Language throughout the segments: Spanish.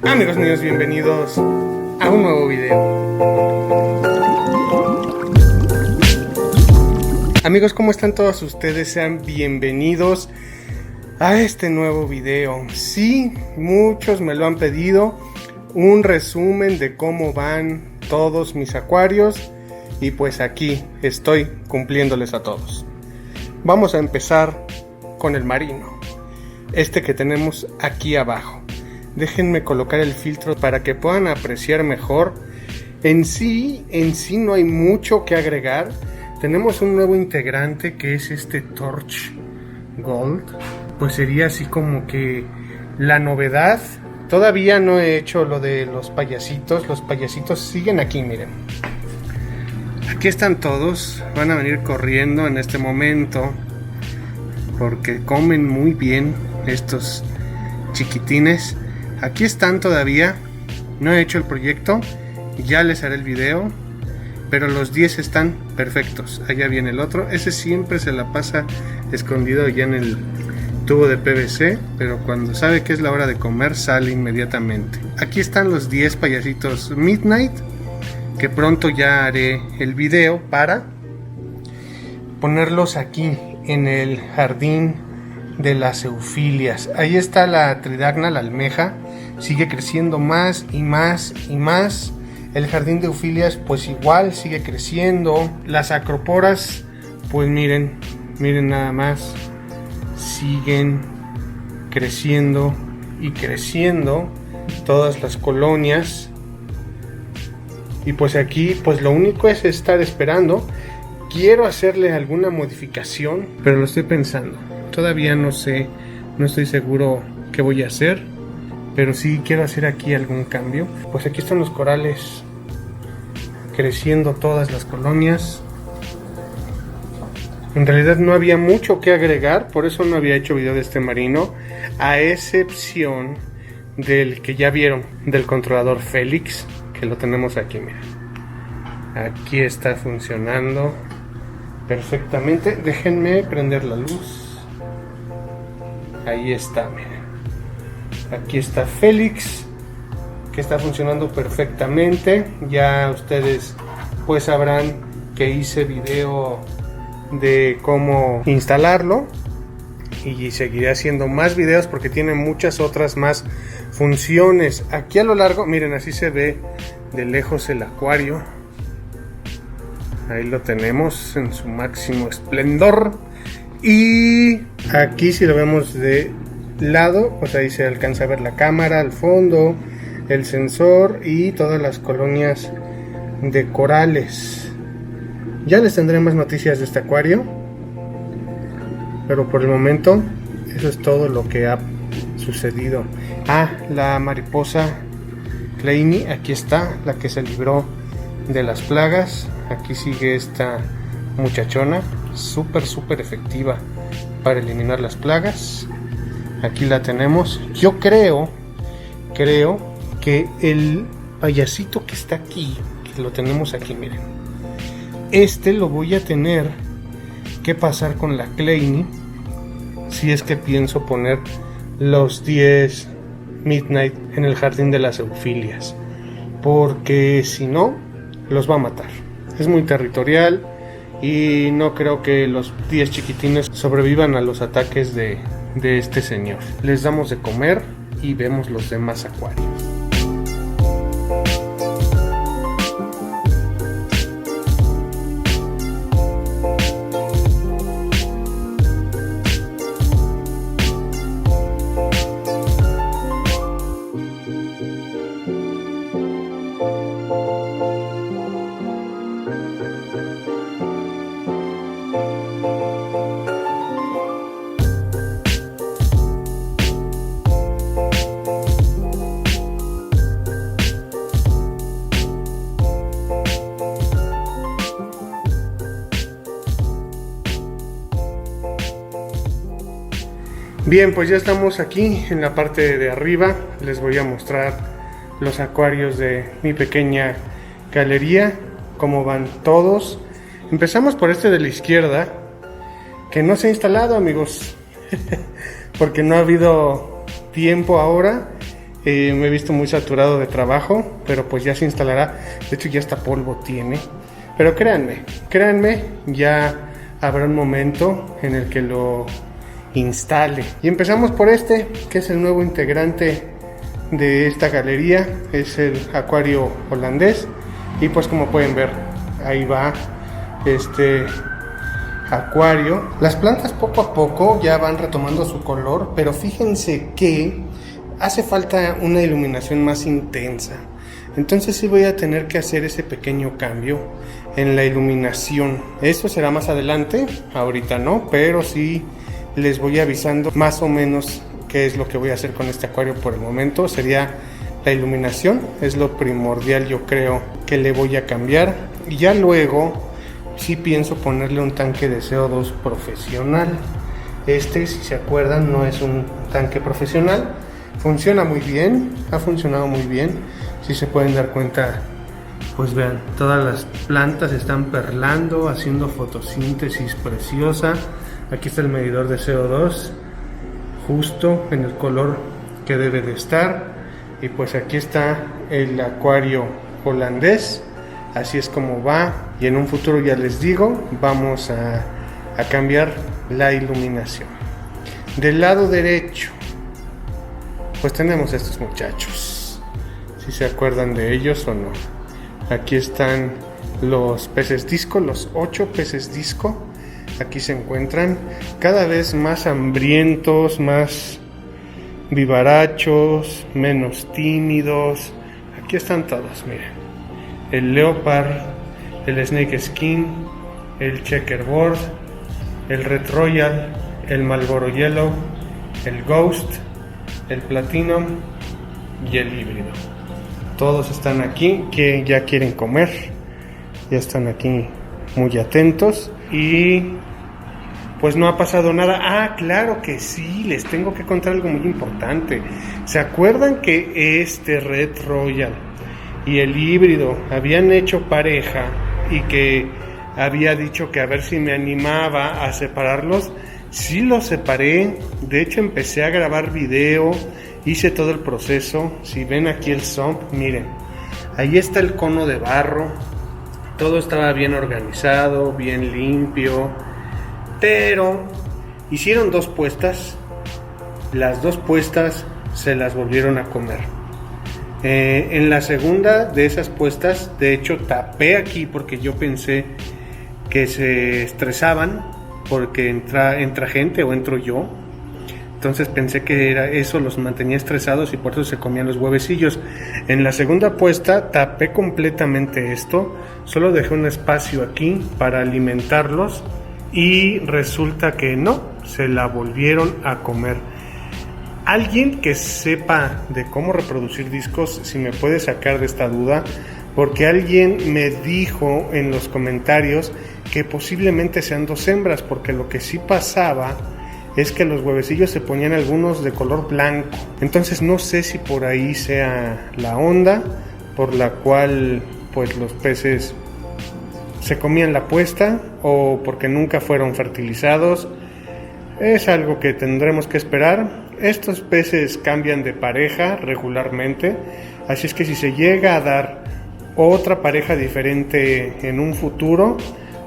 Amigos míos, bienvenidos a un nuevo video. Amigos, ¿cómo están todos ustedes? Sean bienvenidos a este nuevo video. Sí, muchos me lo han pedido, un resumen de cómo van todos mis acuarios, y pues aquí estoy cumpliéndoles a todos. Vamos a empezar con el marino, este que tenemos aquí abajo. Déjenme colocar el filtro para que puedan apreciar mejor. En sí no hay mucho que agregar. Tenemos un nuevo integrante que es este Torch Gold. Pues sería así como que la novedad. Todavía no he hecho lo de los payasitos. Los payasitos siguen aquí, miren. Aquí están todos. Van a venir corriendo en este momento, porque comen muy bien estos chiquitines. Aquí están todavía. No he hecho el proyecto, ya les haré el video, pero los 10 están perfectos. Allá viene el otro. Ese siempre se la pasa escondido ya en el tubo de PVC, pero cuando sabe que es la hora de comer sale inmediatamente. Aquí están los 10 payasitos Midnight, que pronto ya haré el video para ponerlos aquí en el jardín de las eufilias. Ahí está la tridacna, la almeja, sigue creciendo más y más y más. El jardín de eufilias pues igual sigue creciendo. Las acroporas pues miren nada más, siguen creciendo y creciendo todas las colonias. Y pues aquí pues lo único es estar esperando. Quiero hacerle alguna modificación, pero lo estoy pensando. Todavía no sé, no estoy seguro qué voy a hacer, pero sí quiero hacer aquí algún cambio. Pues aquí están los corales creciendo, todas las colonias. En realidad no había mucho que agregar, por eso no había hecho video de este marino, a excepción del que ya vieron, del controlador Félix, que lo tenemos aquí, miren. Aquí está funcionando perfectamente. Déjenme prender la luz. Ahí está, miren. Aquí está Félix, que está funcionando perfectamente. Ya ustedes pues sabrán que hice video de cómo instalarlo, y seguiré haciendo más videos porque tiene muchas otras más funciones. Aquí a lo largo, miren, así se ve de lejos el acuario. Ahí lo tenemos en su máximo esplendor. Y aquí si lo vemos de lado, pues ahí se alcanza a ver la cámara al fondo, el sensor y todas las colonias de corales. Ya les tendré más noticias de este acuario, pero por el momento eso es todo lo que ha sucedido. La mariposa Kleini, aquí está, la que se libró de las plagas. Aquí sigue esta muchachona, súper efectiva para eliminar las plagas. Aquí la tenemos. Yo creo que el payasito que está aquí, que lo tenemos aquí, miren, este lo voy a tener que pasar con la Kleini, si es que pienso poner los 10 Midnight en el jardín de las eufilias, porque si no los va a matar. Es muy territorial y no creo que los 10 chiquitines sobrevivan a los ataques de este señor. Les damos de comer y vemos los demás acuarios. Bien, pues ya estamos aquí en la parte de arriba. Les voy a mostrar los acuarios de mi pequeña galería, cómo van todos. Empezamos por este de la izquierda, que no se ha instalado, amigos, porque no ha habido tiempo ahora. Me he visto muy saturado de trabajo, pero pues ya se instalará. De hecho ya hasta polvo tiene. Pero créanme, ya habrá un momento en el que lo instale. Y empezamos por este, que es el nuevo integrante de esta galería. Es el acuario holandés. Y pues como pueden ver, ahí va este acuario. Las plantas poco a poco ya van retomando su color, pero fíjense que hace falta una iluminación más intensa. Entonces sí voy a tener que hacer ese pequeño cambio en la iluminación. Esto será más adelante, ahorita no, pero sí les voy avisando más o menos qué es lo que voy a hacer con este acuario. Por el momento sería la iluminación, es lo primordial, yo creo que le voy a cambiar. Y ya luego sí pienso ponerle un tanque de CO2 profesional. Este, si se acuerdan, no es un tanque profesional. Funciona muy bien, ha funcionado muy bien. Si se pueden dar cuenta, pues vean, todas las plantas están perlando, haciendo fotosíntesis preciosa. Aquí está el medidor de CO2, justo en el color que debe de estar. Y pues aquí está el acuario holandés. Así es como va. Y en un futuro, ya les digo, vamos a cambiar la iluminación. Del lado derecho, pues tenemos a estos muchachos, si se acuerdan de ellos o no. Aquí están los peces disco, los 8 peces disco. Aquí se encuentran cada vez más hambrientos, más vivarachos, menos tímidos. Aquí están todos, miren. El leopard, el snake skin, el checkerboard, el red royal, el Marlboro yellow, el ghost, el platinum y el híbrido. Todos están aquí, que ya quieren comer, ya están aquí muy atentos. Y pues no ha pasado nada. Ah, claro que sí, les tengo que contar algo muy importante. ¿Se acuerdan que este red royal y el híbrido habían hecho pareja y que había dicho que a ver si me animaba a separarlos? Sí los separé. De hecho empecé a grabar video, hice todo el proceso. Si ven aquí el sump, miren, ahí está el cono de barro. Todo estaba bien organizado, bien limpio, pero hicieron 2 puestas. Las 2 puestas se las volvieron a comer. En la segunda de esas puestas, de hecho tapé aquí porque yo pensé que se estresaban porque entra gente o entro yo. Entonces pensé que era eso, los mantenía estresados y por eso se comían los huevecillos. En la segunda puesta tapé completamente esto, solo dejé un espacio aquí para alimentarlos y resulta que no, se la volvieron a comer. Alguien que sepa de cómo reproducir discos, si me puede sacar de esta duda, porque alguien me dijo en los comentarios que posiblemente sean 2 hembras, porque lo que sí pasaba es que los huevecillos se ponían algunos de color blanco. Entonces no sé si por ahí sea la onda por la cual pues los peces se comían la puesta o porque nunca fueron fertilizados. Es algo que tendremos que esperar. Estos peces cambian de pareja regularmente, así es que si se llega a dar otra pareja diferente en un futuro,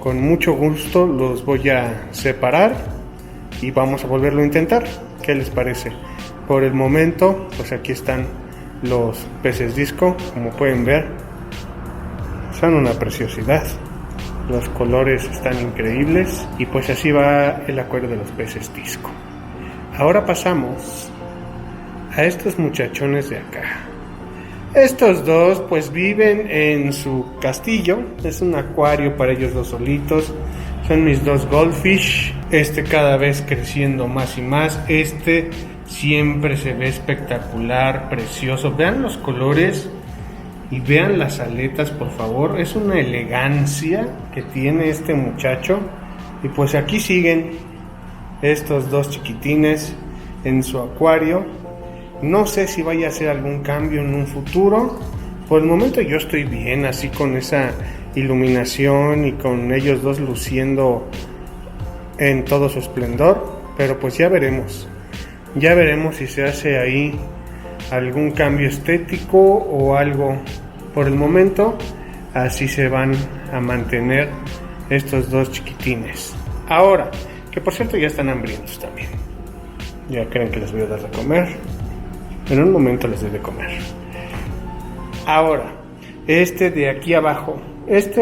con mucho gusto los voy a separar y vamos a volverlo a intentar. ¿Qué les parece? Por el momento, pues aquí están los peces disco, como pueden ver, son una preciosidad. Los colores están increíbles y pues así va el acuario de los peces disco. Ahora pasamos a estos muchachones de acá. Estos dos pues viven en su castillo, es un acuario para ellos dos solitos. Son mis 2 goldfish, cada vez creciendo más y más. Siempre se ve espectacular, precioso. Vean los colores y vean las aletas, por favor. Es una elegancia que tiene este muchacho. Y pues aquí siguen estos 2 chiquitines en su acuario. No sé si vaya a hacer algún cambio en un futuro. Por el momento yo estoy bien, así con esa iluminación y con ellos dos luciendo en todo su esplendor. Pero pues ya veremos si se hace ahí algún cambio estético o algo. Por el momento así se van a mantener estos dos chiquitines. Ahora, que por cierto ya están hambrientos también, ya creen que les voy a dar de comer. En un momento les doy de comer. Ahora, este de aquí abajo,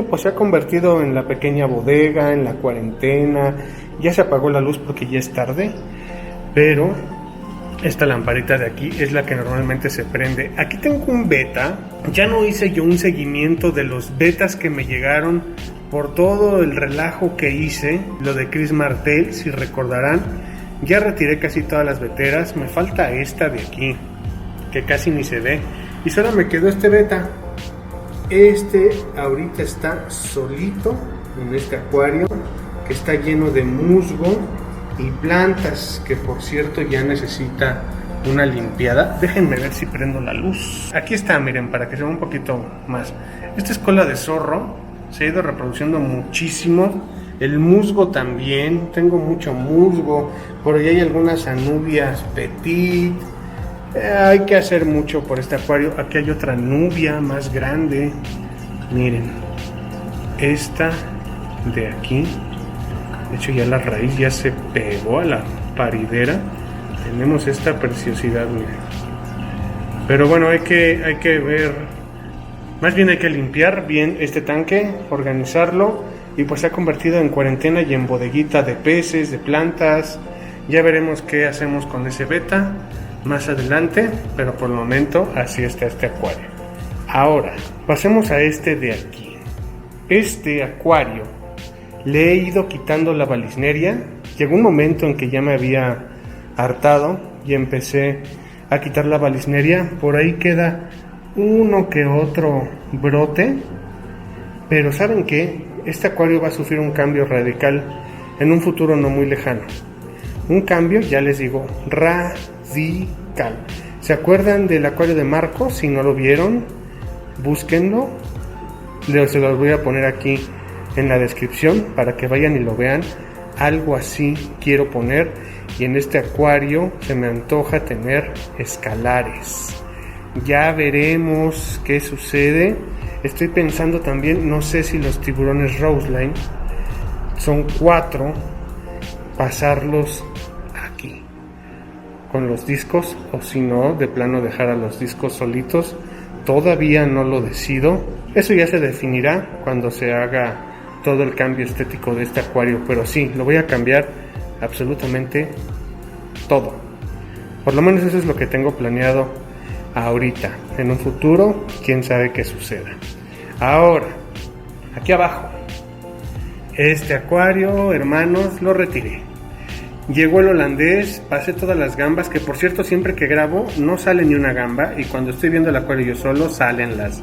pues se ha convertido en la pequeña bodega, en la cuarentena. Ya se apagó la luz porque ya es tarde, pero esta lamparita de aquí es la que normalmente se prende. Aquí tengo un beta. Ya no hice yo un seguimiento de los betas que me llegaron por todo el relajo que hice, lo de Chris Martel, si recordarán. Ya retiré casi todas las beteras, me falta esta de aquí, que casi ni se ve, y solo me quedó este beta. Este ahorita está solito en este acuario, que está lleno de musgo y plantas, que por cierto ya necesita una limpiada. Déjenme ver si prendo la luz. Aquí está, miren, para que se vea un poquito más. Esta es cola de zorro, se ha ido reproduciendo muchísimo. El musgo también, tengo mucho musgo. Por ahí hay algunas anubias petit. Hay que hacer mucho por este acuario. Aquí hay otra nubia más grande. Miren, esta de aquí. De hecho ya la raíz ya se pegó a la paridera. Tenemos esta preciosidad, miren. Pero bueno, hay que ver. Más bien hay que limpiar bien este tanque, organizarlo. Y pues se ha convertido en cuarentena y en bodeguita de peces, de plantas. Ya veremos qué hacemos con ese beta más adelante, pero por el momento así está este acuario. Ahora, pasemos a este de aquí. Este acuario le he ido quitando la balisneria. Llegó un momento en que ya me había hartado y empecé a quitar la balisneria. Por ahí queda uno que otro brote, pero ¿saben qué? Este acuario va a sufrir un cambio radical en un futuro no muy lejano. Un cambio, ya les digo, radical. ¿Se acuerdan del acuario de Marcos? Si no lo vieron, búsquenlo. Se los voy a poner aquí en la descripción para que vayan y lo vean. Algo así quiero poner. Y en este acuario se me antoja tener escalares. Ya veremos qué sucede. Estoy pensando también, no sé si los tiburones Roseline, son 4, pasarlos aquí con los discos, o si no, de plano dejar a los discos solitos. Todavía no lo decido. Eso ya se definirá cuando se haga todo el cambio estético de este acuario, pero sí, lo voy a cambiar absolutamente todo. Por lo menos eso es lo que tengo planeado ahorita. En un futuro, quién sabe qué suceda. Ahora, aquí abajo, este acuario, hermanos, lo retiré. Llegó el holandés, pasé todas las gambas, que por cierto siempre que grabo no sale ni una gamba, y cuando estoy viendo el acuario yo solo salen las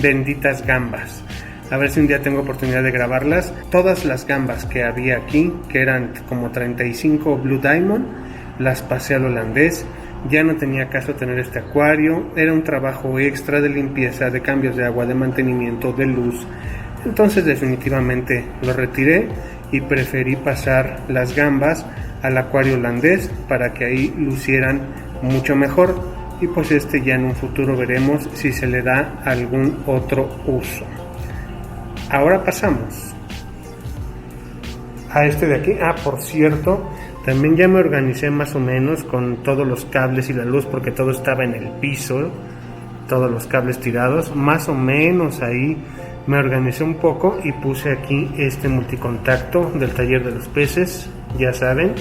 benditas gambas. A ver si un día tengo oportunidad de grabarlas. Todas las gambas que había aquí, que eran como 35 Blue Diamond, las pasé al holandés. Ya no tenía caso tener este acuario, era un trabajo extra de limpieza, de cambios de agua, de mantenimiento, de luz. Entonces definitivamente lo retiré y preferí pasar las gambas al acuario holandés para que ahí lucieran mucho mejor. Y pues este ya en un futuro veremos si se le da algún otro uso. Ahora pasamos a este de aquí. Por cierto, también ya me organicé más o menos con todos los cables y la luz, porque todo estaba en el piso, todos los cables tirados. Más o menos ahí me organicé un poco y puse aquí este multicontacto del taller de los peces, ya saben.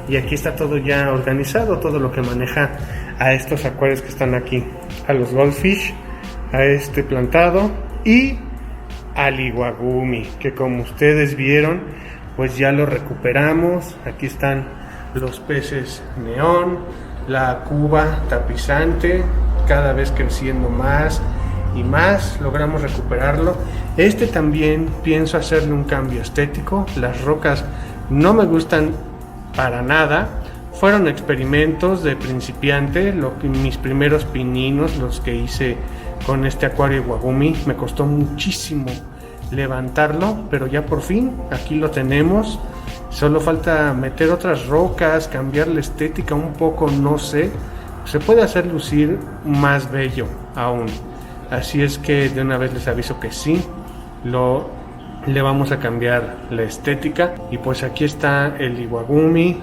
Y aquí está todo ya organizado, todo lo que maneja a estos acuarios que están aquí, a los goldfish, a este plantado y al iwagumi, que como ustedes vieron, pues ya lo recuperamos. Aquí están los peces neón, la cuba tapizante, cada vez creciendo más y más, logramos recuperarlo. Este también pienso hacerle un cambio estético. Las rocas no me gustan para nada, fueron experimentos de principiante. Mis primeros pininos, los que hice con este acuario iwagumi, me costó muchísimo levantarlo, pero ya por fin aquí lo tenemos. Solo falta meter otras rocas, cambiar la estética un poco, no sé, se puede hacer lucir más bello aún. Así es que de una vez les aviso que sí, le vamos a cambiar la estética. Y pues aquí está el Iwagumi,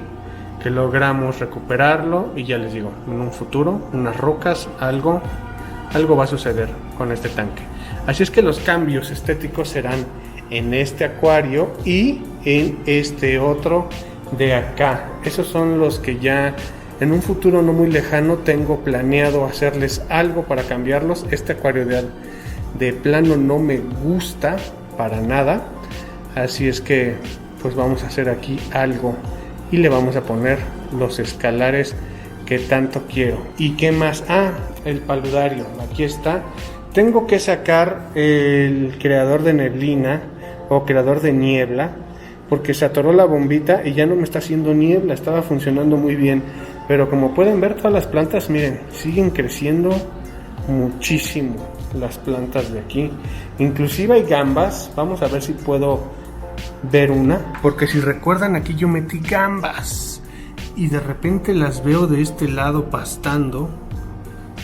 que logramos recuperarlo. Y ya les digo, en un futuro, unas rocas, algo va a suceder con este tanque. Así es que los cambios estéticos serán en este acuario y en este otro de acá. Esos son los que ya en un futuro no muy lejano tengo planeado hacerles algo para cambiarlos. Este acuario de plano no me gusta para nada, así es que pues vamos a hacer aquí algo y le vamos a poner los escalares que tanto quiero. ¿Y qué más? El paludario, aquí está. Tengo que sacar el creador de neblina o creador de niebla, porque se atoró la bombita y ya no me está haciendo niebla. Estaba funcionando muy bien, pero como pueden ver, todas las plantas, miren, siguen creciendo muchísimo las plantas de aquí. Inclusive hay gambas. Vamos a ver si puedo ver una, porque si recuerdan, aquí yo metí gambas y de repente las veo de este lado pastando.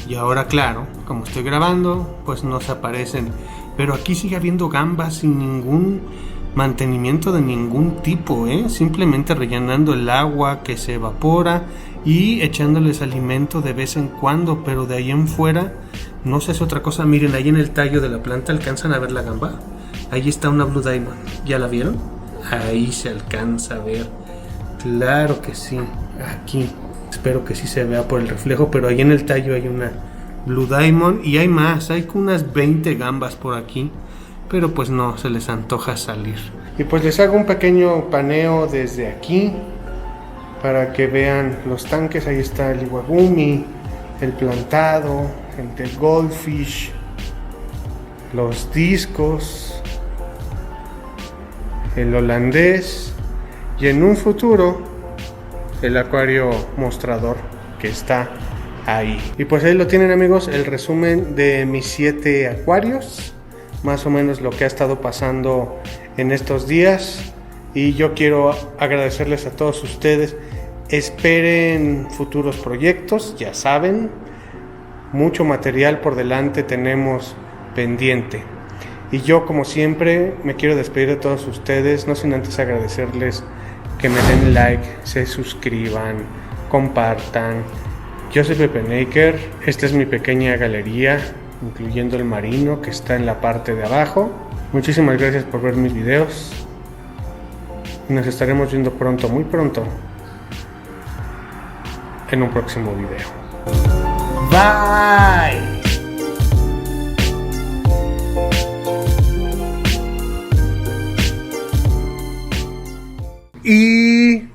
Y ahora, claro, como estoy grabando, pues no se aparecen, pero aquí sigue habiendo gambas sin ningún mantenimiento de ningún tipo, simplemente rellenando el agua que se evapora y echándoles alimento de vez en cuando, pero de ahí en fuera no se hace otra cosa. Miren, ahí en el tallo de la planta, ¿alcanzan a ver la gamba? Ahí está una Blue Diamond, ¿ya la vieron? Ahí se alcanza a ver, claro que sí, aquí, espero que sí se vea por el reflejo, pero ahí en el tallo hay una Blue Diamond y hay más, hay unas 20 gambas por aquí, pero pues no se les antoja salir. Y pues les hago un pequeño paneo desde aquí para que vean los tanques. Ahí está el Iwagumi, el plantado, el goldfish, los discos, el holandés y en un futuro el acuario mostrador que está ahí. Y pues ahí lo tienen, amigos, el resumen de mis 7 acuarios, más o menos lo que ha estado pasando en estos días. Y yo quiero agradecerles a todos ustedes. Esperen futuros proyectos, ya saben, mucho material por delante tenemos pendiente. Y yo, como siempre, me quiero despedir de todos ustedes, no sin antes agradecerles que me den like, se suscriban, compartan. Yo soy Pepe Naker, esta es mi pequeña galería, incluyendo el marino que está en la parte de abajo. Muchísimas gracias por ver mis videos y nos estaremos viendo pronto, muy pronto, en un próximo video. Bye. Y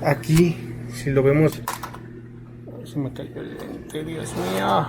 aquí, si lo vemos, se me cayó el lente, Dios mío.